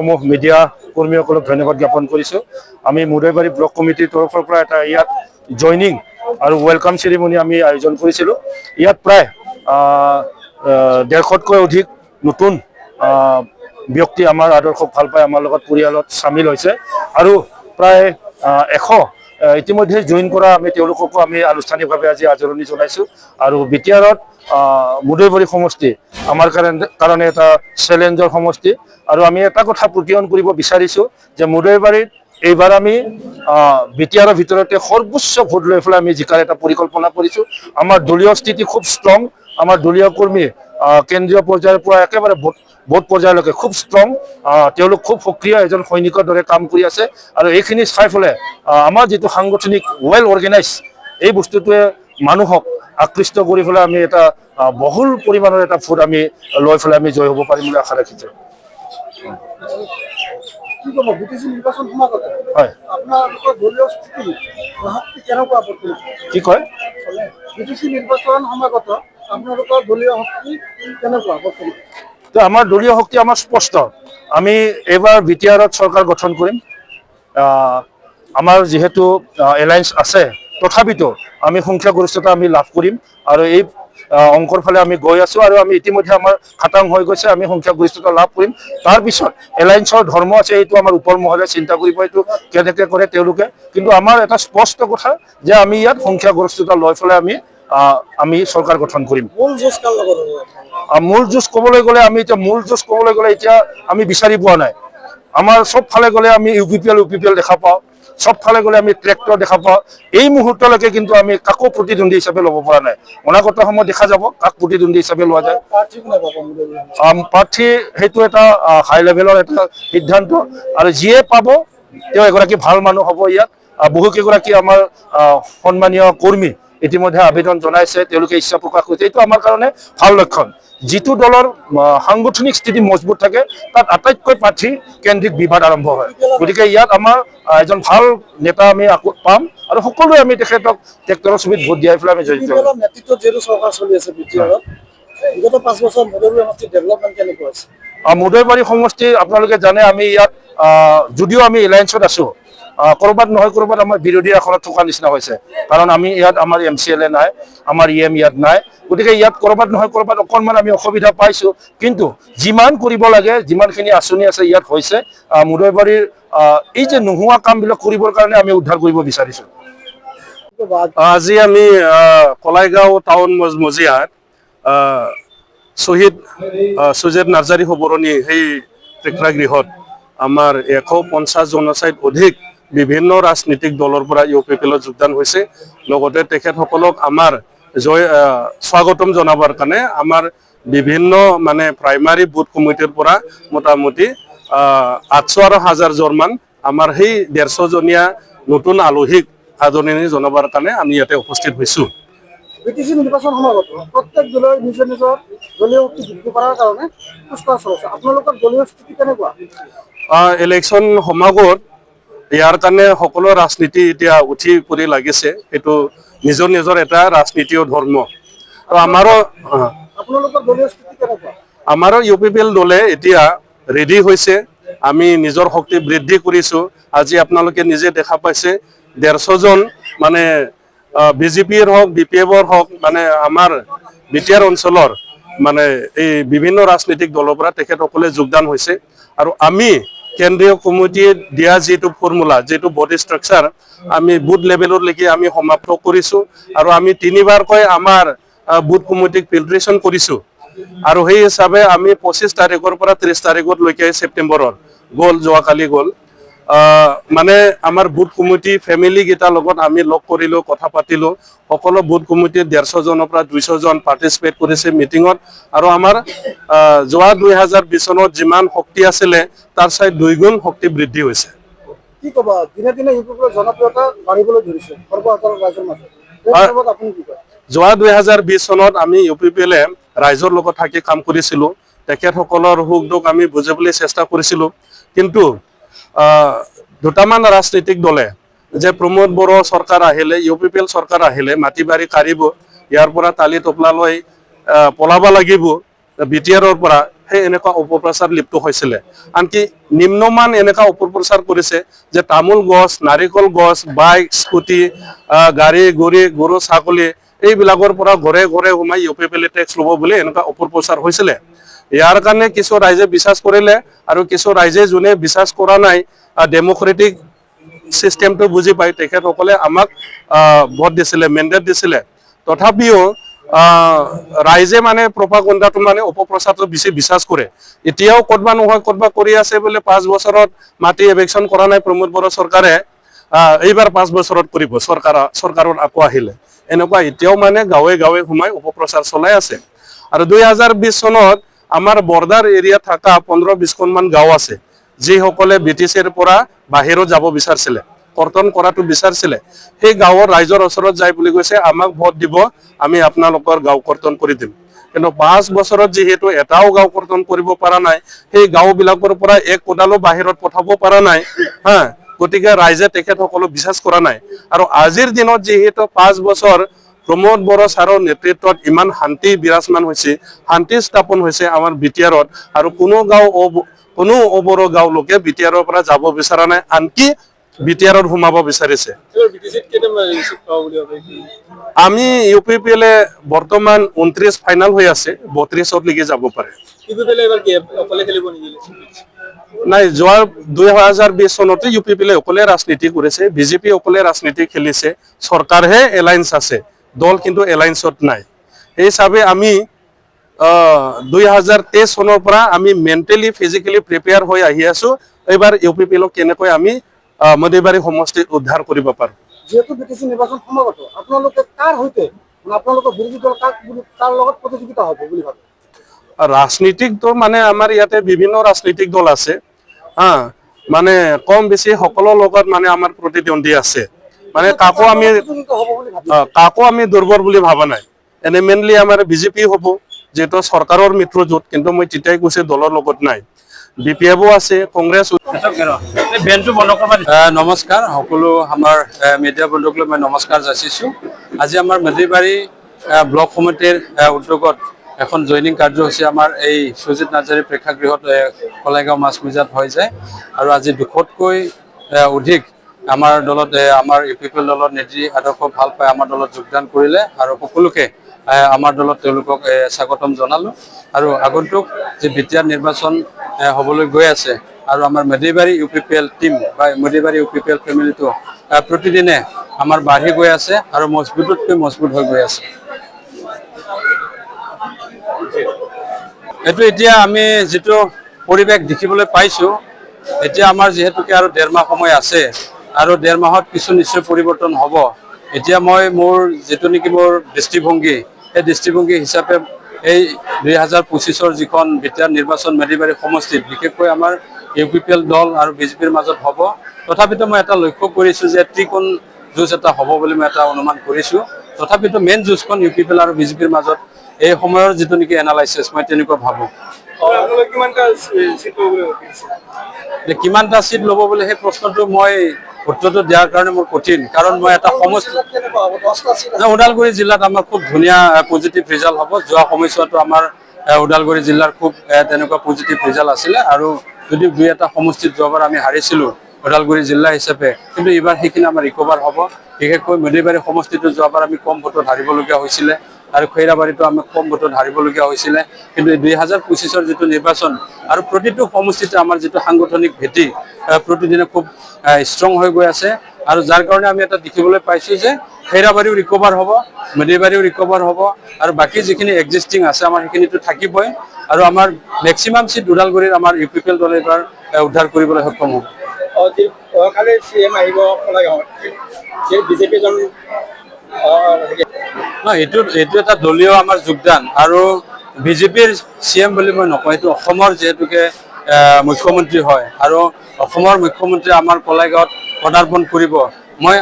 সমূহ মিডিয়া কৰ্মীসকলক ধন্যবাদ জ্ঞাপন কৰিছোঁ। আমি মুদৈবাৰী ব্লক কমিটিৰ তৰফৰ পৰা এটা ইয়াত জইনিং আৰু ৱেলকাম চেৰিমনি আমি আয়োজন কৰিছিলোঁ। ইয়াত প্ৰায় 150তকৈ অধিক নতুন ব্যক্তি আমাৰ আদৰ্শক ভাল পাই আমাৰ লগত পৰিয়ালত চামিল হৈছে আৰু প্ৰায় 100 ইতিমধ্যে জইন কৰা আমি তেওঁলোককো আমি আনুষ্ঠানিকভাৱে আজি আদৰণি জনাইছোঁ। আৰু বিটিআৰত মুদৈবাৰী সমষ্টি আমাৰ কাৰণে এটা চেলেঞ্জৰ সমষ্টি আৰু আমি এটা কথা প্ৰতিয়ন কৰিব বিচাৰিছোঁ যে মুদৈবাৰীত এইবাৰ আমি বিটিআৰৰ ভিতৰতে সৰ্বোচ্চ ভোট লৈ পেলাই আমি জিকাৰ এটা পৰিকল্পনা কৰিছোঁ। আমাৰ দলীয় স্থিতি খুব ষ্ট্ৰং, আমাৰ দলীয় কৰ্মী কেন্দ্ৰীয় পৰ্যায়ৰ পৰা একেবাৰে ভোট পৰ্যায়লৈকে খুব ষ্ট্ৰং, তেওঁলোক খুব সক্ৰিয় এজন সৈনিকৰ দৰে কাম কৰি আছে আৰু এইখিনি চাই পেলাই আমাৰ যিটো সাংগঠনিক ৱেল অৰ্গেনাইজ এই বস্তুটোৱে মানুহক আকৃষ্ট কৰি পেলাই আমি এটা বহুল পৰিমাণৰ এটা ভোট আমি লৈ পেলাই আমি জয় হ'ব পাৰিম বুলি আশা ৰাখিছোঁ। হয়, কি কয় আমাৰ দলীয় শক্তি আমাৰ স্পষ্ট। আমি এইবাৰ বিটিআৰত চৰকাৰ গঠন কৰিম। আমাৰ যিহেতু এলায়েন্স আছে তথাপিতো আমি সংখ্যাগৰিষ্ঠতা আমি লাভ কৰিম আৰু এই অংকৰ ফালে আমি গৈ আছোঁ আৰু আমি ইতিমধ্যে আমাৰ খাটাং হৈ গৈছে, আমি সংখ্যাগৰিষ্ঠতা লাভ কৰিম। তাৰপিছত এলায়েন্সৰ ধৰ্ম আছে, এইটো আমাৰ ওপৰ মহলে চিন্তা কৰিব এইটো কেনেকৈ কৰে তেওঁলোকে, কিন্তু আমাৰ এটা স্পষ্ট কথা যে আমি ইয়াত সংখ্যাগৰিষ্ঠতা লৈ পেলাই আমি চৰকাৰ গঠন কৰিম। মূল যুঁজ ক'বলৈ গ'লে এতিয়া আমি বিচাৰি পোৱা নাই। আমাৰ চব ফালে গ'লে আমি ইউপিপিএল দেখা পাওঁ, চব ফালে গ'লে আমি ট্ৰেক্টৰ দেখা পাওঁ। এই মুহূৰ্তলৈকে কিন্তু আমি কাকো প্ৰতিদ্বন্দ্বী হিচাপে ল'ব পৰা নাই। অনাগত সময়ত দেখা যাব কাক প্ৰতিদ্বন্দ্বী হিচাপে লোৱা যায়। প্ৰাৰ্থী সেইটো এটা হাই লেভেলৰ এটা সিদ্ধান্ত আৰু যিয়ে পাব তেওঁ এগৰাকী ভাল মানুহ হ'ব। ইয়াত বহুকেইগৰাকী আমাৰ সন্মানীয় কৰ্মী ইতিমধ্যে আবেদন জনাইছে, তেওঁলোকে ইচ্ছা প্ৰকাশ কৰিছে, এইটো আমাৰ কাৰণে ভাল লক্ষণ। যিটো দলৰ সাংগঠনিক স্থিতি মজবুত থাকে তাত আটাইতকৈ প্ৰাৰ্থী কেন্দ্ৰিক বিবাদ আৰম্ভ হয়। গতিকে ইয়াত আমাৰ এজন ভাল নেতা আমি পাম আৰু সকলোৱে আমি তেখেতক ট্ৰেক্টৰৰ ছবিত ভোট দিয়াই পেলাই আমি জড়িত। মুদৈবাৰী সমষ্টি আপোনালোকে জানে আমি ইয়াত যদিও আমি এলায়েন্সত আছোঁ, ক'ৰবাত নহয় ক'ৰবাত আমাৰ বিৰোধী আসনত থকা নিচিনা হৈছে, কাৰণ আমি ইয়াত আমাৰ MCLA নাই, আমাৰ EM ইয়াত নাই। গতিকে ইয়াত ক'ৰবাত নহয় ক'ৰবাত অকণমান আমি অসুবিধা পাইছোঁ, কিন্তু যিমান কৰিব লাগে যিমানখিনি আঁচনি আছে ইয়াত হৈছে। মুদৈবাৰীৰ এই যে নোহোৱা কামবিলাক কৰিবৰ কাৰণে আমি উদ্ধাৰ কৰিব বিচাৰিছোঁ। আজি আমি কলাইগাঁও টাউন মজিয়াত শ্বহীদ সুজেত নাৰ্জাৰী সোবৰণী সেই প্ৰেক্ষাগৃহত আমাৰ 150 জনচাইত অধিক বিভিন্ন ৰাজনীতিক দলৰ পৰা UPPLত যোগদান হৈছে। লগতে তেখেতসকলক আমাৰ স্বাগতম জনাবৰ কাৰণে আমাৰ বিভিন্ন মানে প্ৰাইমাৰী বুথ কমিটিৰ পৰা মোটামুটি 800 আৰু 1000 জনমান আমাৰ সেই 150 জনীয়া নতুন আলহীক আদৰণি জনাবৰ কাৰণে আমি ইয়াতে উপস্থিত হৈছোঁ। নিৰ্বাচন সমাগত প্ৰত্যেক দলৰ নিজৰ নিজৰ দলীয় শক্তি বৃদ্ধি কৰাৰ কাৰণে আপোনালোকৰ দলীয় স্থিতি কেনেকুৱা? ইলেকশ্যন সমাগত ইয়াৰ কাৰণে সকলো ৰাজনীতি এতিয়া উঠি পৰি লাগিছে, সেইটো নিজৰ নিজৰ এটা ৰাজনীতিৰ ধৰ্ম। আমাৰো UPPL দলে এতিয়া ৰেডি হৈছে, আমি নিজৰ শক্তি বৃদ্ধি কৰিছোঁ। আজি আপোনালোকে নিজে দেখা পাইছে 150 জন মানে BJPৰ হওক BPFৰ হওক মানে আমাৰ বিটিআৰ অঞ্চলৰ মানে এই বিভিন্ন ৰাজনৈতিক দলৰ পৰা তেখেতসকলে যোগদান হৈছে। আৰু আমি কেন্দ্ৰীয় কমিটিয়ে দিয়া যিটো ফৰ্মুলা, যিটো বডি ষ্ট্ৰাকচাৰ আমি বুথ লেভেললৈকে আমি সমাপ্ত কৰিছোঁ আৰু আমি 3বাৰকৈ আমাৰ বুথ কমিটিক ফিল্ট্ৰেশ্যন কৰিছোঁ। আৰু সেই হিচাপে আমি 25 তাৰিখৰ পৰা 30 তাৰিখলৈকে ছেপ্টেম্বৰৰ গ'ল, যোৱাকালি গ'ল। মানে আমাৰ বুথ কমিটি ফেমিলি কেইটাৰ লগত আমি লগ কৰিলোঁ, কথা পাতিলোঁ। সকলো বুথ কমিটিৰ 150 জনৰ পৰা 200 জন পাৰ্টিচিপেট কৰিছে মিটিঙত। আৰু আমাৰ যোৱা 2020 চনত যিমান শক্তি আছিলে তাৰ চাই 2 গুণ শক্তি বৃদ্ধি হৈছে। কি ক'বা, দিনে দিনে UPPLৰ জনপ্ৰিয়তা বাঢ়িবলৈ ধৰিছে সৰ্বসাধাৰণ ৰাইজৰ মাজত, আপুনি কি কয়? যোৱা 2020 চনত আমি UPPLে ৰাইজৰ লগত থাকি কাম কৰিছিলোঁ, তেখেতসকলৰ সুখ দুখ আমি বুজিবলৈ চেষ্টা কৰিছিলোঁ। কিন্তু দুটামান ৰাজনৈতিক দলে যে প্ৰমোদ বড়ো চৰকাৰ আহিলে, UPPL চৰকাৰ আহিলে মাটি বাৰী কাঢ়িব, ইয়াৰ পৰা তালি টোপলা লৈ পলাব লাগিব বিটিআৰৰ পৰা, সেই এনেকুৱা অপপ্ৰচাৰ লিপ্ত হৈছিলে। আনকি নিম্নমান এনেকুৱা অপপ্ৰচাৰ কৰিছে যে তামোল গছ, নাৰিকল গছ, বাইক, স্কুটি, গাড়ী, গৰু, ছাগলী এইবিলাকৰ পৰা ঘৰে ঘৰে সোমাই UPPL টেক্স ল'ব বুলি এনেকুৱা অপপ্ৰচাৰ হৈছিলে। ইয়াৰ কাৰণে কিছু ৰাইজে বিশ্বাস কৰিলে আৰু কিছু ৰাইজে যোনে বিশ্বাস কৰা নাই, ডেমক্ৰেটিক চিষ্টেমটো বুজি পায়, তেখেতসকলে আমাক ভোট দিছিলে, মেণ্ডেট দিছিলে। তথাপিও ৰাইজে মানে প্ৰপাগণ্ডাটো মানে অপপ্ৰচাৰটো বেছি বিশ্বাস কৰে। এতিয়াও ক'তবা নহয় ক'তবা কৰি আছে বোলে 5 বছৰত মাটি এভেকশ্যন কৰা নাই প্ৰমোদ বড়ো চৰকাৰে, এইবাৰ 5 বছৰত কৰিব চৰকাৰত আকৌ আহিলে। এনেকুৱা এতিয়াও মানে গাঁৱে গাঁৱে সোমাই অপপ্ৰচাৰ চলাই আছে। আৰু 2020 চনত আমাৰ বৰ্ডাৰ এৰিয়া থকা 15-20খনমান গাঁও আছে যিসকলে BTCৰ পৰা বাহিৰত যাব বিচাৰিছিলে, কৰ্তন কৰাটো বিচাৰিছিলে। সেই গাঁৱৰ ৰাইজৰ ওচৰত যাই বুলি কৈছে, আমাক ভোট দিব, আমি আপোনালোকৰ গাঁও কৰ্তন কৰি দিম। কিন্তু 5 বছৰত যিহেতু এটাও গাঁও কৰ্তন কৰিব পৰা নাই, সেই গাঁওবিলাকৰ পৰা এক কোদালো বাহিৰত পঠাব পৰা নাই, গতিকে ৰাইজে তেখেতসকলক বিশ্বাস কৰা নাই। আৰু আজিৰ দিনত যিহেতু 5 বছৰ প্ৰমোদ বড়ো ছাৰৰ নেতৃত্বত ইমান শান্তি বিৰাজমান হৈছে, শান্তি স্থাপন হৈছে আমাৰ বিটিআৰত, আৰু কোনো অবড়ো গাঁও লোকে বিটিআৰৰ পৰা যাব বিচৰা নাই, আনকি বিটিআৰত সোমাব বিচাৰিছে। আমি UPPL বৰ্তমান 29 ফাইনেল হৈ আছে, 32ত লৈকে যাব পাৰে। নাই, যোৱা 2020 চনতে UPPL অকলে ৰাজনীতি কৰিছে, BJP অকলে ৰাজনীতি খেলিছে, চৰকাৰহে এলায়েন্স আছে, দল কিন্তু এলায়েন্সত নাই। সেই হিচাপে আমি 2023 চনৰ পৰা আমি মেণ্টেলি ফিজিকেলি প্ৰিপেয়াৰ হৈ আহি আছো, এইবাৰ UPPL কেনেকৈ আমি মদিবাৰী সমষ্টি উদ্ধাৰ কৰিব পাৰো। যেহেতু BTC নিৰ্বাচন সমাগত, আপোনালোকে কাৰ হৈতে, আপোনালোকৰ বিৰোধী দল কাৰ লগত প্ৰতিযোগিতা হ'ব বুলি ভাবে? ৰাজনীতিক দল মানে আমাৰ ইয়াতে বিভিন্ন ৰাজনীতিক দল আছে, মানে কম বেছি সকলো লগত মানে আমাৰ প্ৰতিদ্বন্দ্বী আছে, মানে কাকো আমি দুৰ্বল বুলি ভাবা নাই। এনে মেইনলি আমাৰ BJP হ'ব, যেহেতু চৰকাৰৰ মিত্ৰজোঁট, কিন্তু মই তেতিয়াই কৈছে দলৰ লগত নাই। BPF আছে, কংগ্ৰেছ। নমস্কাৰ, সকলো আমাৰ মিডিয়া বন্ধুকলৈ মই নমস্কাৰ যাচিছোঁ। আজি আমাৰ মেধিবাৰী ব্লক সমিতিৰ উদ্যোগত এখন জইনিং কাৰ্যসূচী আমাৰ এই সুজিত নাৰ্জাৰী প্ৰেক্ষাগৃহত কলাইগাঁও মাছমজিয়াত হৈ যায়। আৰু আজি 200তকৈ অধিক আমাৰ দলত, আমাৰ UPPL দলৰ নেত্ৰী আদৰ্শ ভাল পাই আমাৰ দলত যোগদান কৰিলে, আৰু সকলোকে আমাৰ দলত তেওঁলোকক স্বাগতম জনালোঁ। আৰু আগন্তুক যি বিটিআৰ নিৰ্বাচন হ'বলৈ গৈ আছে, আৰু আমাৰ মেধিবাৰী UPPL টিম বা মেধিবাৰী UPPL ফেমিলিটো প্ৰতিদিনে আমাৰ বাঢ়ি গৈ আছে আৰু মজবুততকৈ মজবুত হৈ গৈ আছে। এইটো এতিয়া আমি যিটো পৰিৱেশ দেখিবলৈ পাইছোঁ, এতিয়া আমাৰ যিহেতুকে আৰু 1.5 মাহ সময় আছে, আৰু 1.5 মাহত কিছু নিশ্চয় পৰিৱৰ্তন হ'ব। এতিয়া মই মোৰ যিটো নেকি মোৰ দৃষ্টিভংগী, সেই দৃষ্টিভংগী হিচাপে এই 2025ৰ যিখন বিটিআৰ নিৰ্বাচন মেধিবাৰী সমষ্টিত বিশেষকৈ আমাৰ UPPL দল আৰু BJPৰ মাজত হ'ব। তথাপিতো মই এটা লক্ষ্য কৰিছোঁ যে ত্ৰিকোণ যুঁজ এটা হ'ব বুলি মই এটা অনুমান কৰিছোঁ। তথাপিতো মেইন যুঁজখন UPPL আৰু BJPৰ মাজত এই সময়ৰ যিটো নেকি এনালাইচিছ, মই তেনেকুৱা ভাবোঁ। কিমানটা চিট ল'ব বুলি সেই প্ৰশ্নটো মই উত্তৰটো দিয়াৰ কাৰণে মোৰ কঠিন, কাৰণ মই এটা সমষ্টি, ওদালগুৰি জিলাত আমাৰ খুব ধুনীয়া পজিটিভ ৰিজাল্ট হ'ব। যোৱা সময়ছোৱাতো আমাৰ ওদালগুৰি জিলাৰ খুব তেনেকুৱা পজিটিভ ৰিজাল্ট আছিলে, আৰু যদিও 2-এটা সমষ্টিত যোৱাবাৰ আমি হাৰিছিলোঁ ওদালগুৰি জিলা হিচাপে, কিন্তু এইবাৰ সেইখিনি আমাৰ ৰিকভাৰ হ'ব। বিশেষকৈ মেধিবাৰী সমষ্টিটো যোৱাবাৰ আমি কম ভোটত হাৰিবলগীয়া হৈছিলে, আৰু খৈৰাবাৰীতো আমি কম ভোটত হাৰিবলগীয়া হৈছিলে। কিন্তু 2025ৰ যিটো নিৰ্বাচন, আৰু প্ৰতিটো সমষ্টিতে আমাৰ যিটো সাংগঠনিক ভেটি প্ৰতিদিনে খুব ষ্ট্ৰং হৈ গৈ আছে, আৰু যাৰ কাৰণে আমি এটা দেখিবলৈ পাইছোঁ যে খৈৰাবাৰীও ৰিকভাৰ হ'ব, মেধিবাৰীও ৰিকভাৰ হ'ব, আৰু বাকী যিখিনি এক্সিষ্টিং আছে আমাৰ সেইখিনিতো থাকিবই। আৰু আমাৰ মেক্সিমাম চিট ওদালগুৰিৰ আমাৰ UPPL দলে এইবাৰ উদ্ধাৰ কৰিবলৈ সক্ষম হ'ব। এইটো এটা দলীয় আমাৰ যোগদান, আৰু BJPৰ CM বুলি মই নকওঁ, এইটো অসমৰ যিহেতুকে মুখ্যমন্ত্ৰী হয়, আৰু অসমৰ মুখ্যমন্ত্ৰী আমাৰ কলাইগাঁৱত পদাৰ্পণ কৰিব।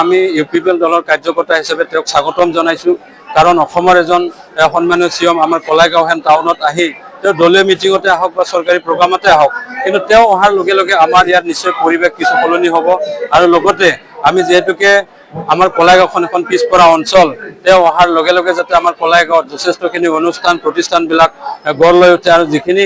আমি UPPL দলৰ কাৰ্যকৰ্তা হিচাপে তেওঁক স্বাগতম জনাইছোঁ, কাৰণ অসমৰ এজন সন্মানীয় CM আমাৰ কলাইগাঁওহেন টাউনত আহি তেওঁ দলীয় মিটিঙতে আহক বা চৰকাৰী প্ৰগ্ৰামতে আহক, কিন্তু তেওঁ অহাৰ লগে লগে আমাৰ ইয়াত নিশ্চয় পৰিৱেশ কিছু সলনি হ'ব। আৰু লগতে আমি যিহেতুকে আমাৰ কলাইগাঁওখন এখন পিছপৰা অঞ্চল, তেওঁ অহাৰ লগে লগে যাতে আমাৰ কলাইগাঁৱত যথেষ্টখিনি অনুষ্ঠান প্ৰতিষ্ঠানবিলাক গঢ় লৈ উঠে, আৰু যিখিনি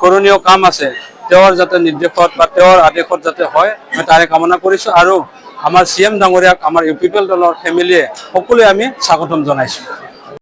কৰণীয় কাম আছে তেওঁৰ যাতে নিৰ্দেশত বা তেওঁৰ আদেশত যাতে হয় মই তাৰে কামনা কৰিছোঁ আৰু আমাৰ CM ডাঙৰীয়াক আমাৰ UPPL দলৰ ফেমিলিয়ে সকলোৱে আমি স্বাগতম জনাইছোঁ।